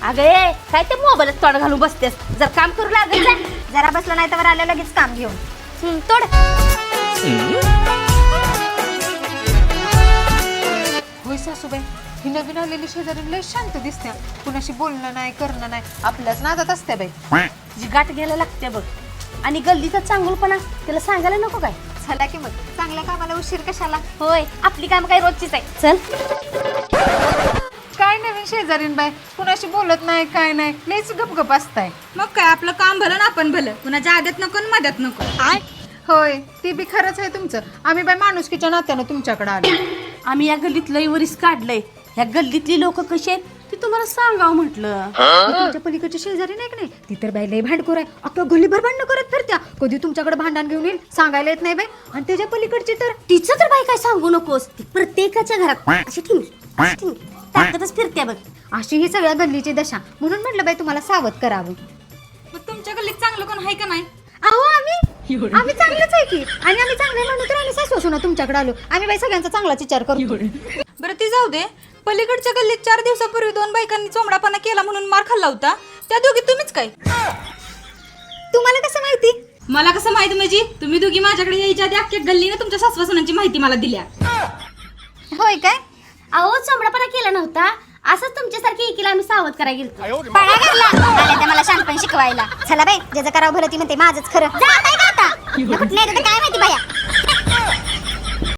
अगं ए, काय ते मोबाईलात तोड घालून बसतेस, जर काम करू लागेल जा. जरा बसला नाही तर आल्या लगेच काम घेऊन तोड. होय सासूबाई, ही नवीन आलेली शेजारी लय शांत दिसते, कुणाशी बोलणं नाही करणं नाही, आपल्याच नादात असते बाई. जी गाठ घ्यायला लागते बघ, आणि गल्लीचा चांगलपणा त्याला सांगायला नको काय. चला की मग, चांगल्या कामाला उशीर कशाला. होय, आपली काम काय रोजचीच आहे. चल. काय नवीन शेजारीन बाई, कुणाशी बोलत नाही काय नाही, लयच गपगप असताय. मग काय, आपलं काम भलं ना आपण भलं, कुणाच्या आदत नको आणि मदत नको. होय, ते बी खरंच आहे तुमचं. आम्ही बाई माणुसकीच्या नात्यानं तुमच्याकडे आलो. आम्ही या गल्लीत लई वरीस काढलंय. ह्या गल्लीतली लोक कशी आहेत ते तुम्हाला सांगावं म्हटलं. तुमच्या पलीकडची शेजारी नाही का नाही, ती तर बाई लय भांडखोर आहे. अख्खा गल्लीभर भांडणं करत फिरत्या. कधी तुमच्याकडे भांडण घेऊन येईल सांगायला येत नाही बाई. आणि त्याच्या पलीकडची तर तिचं तर बाई काय सांगू नकोस, ती प्रत्येकाच्या घरात अशी ठेवी ताकदच फिरते बघ. अशी ही सगळ्या गल्लीची दशा. म्हणून म्हटलं बाई तुम्हाला सावध करावं. मग तुमच्या गल्लीत चांगलं कोण आहे का नाही? अहो आम्ही चांगलंच आहे की. आणि आम्ही चांगले म्हणून तर आम्ही सासू सुना तुमच्याकडे आलो. आम्ही बाई सगळ्यांचा चांगलाच विचार करतो. बरं ती जाऊ दे, पलीकडच्या गल्लीत 4 दिवसापूर्वी 2 बायकांनी चोमडापणा केला म्हणून मार खाल्ला होता, त्या दोघी तुम्हीच काय? तुम्हाला कसं माहिती? मला कसं माहिती म्हणजे तुम्ही दोघी माझ्याकडे यायच्या आधी अख्ख्या गल्लीने तुमच्या सासवासनांची माहिती मला दिल्या. होय काय? अहो चमडापणा केला नव्हता, असंच तुमच्यासारखी एकीला आम्ही सावध करायला गेलो. पाया घातला आल्या त्या मला शानपण शिकवायला. चला बाई, ज्याचं करावं भलं ती म्हणते माझंच खरं. जात आहे का आता? कुठल्या काय माहिती बाया.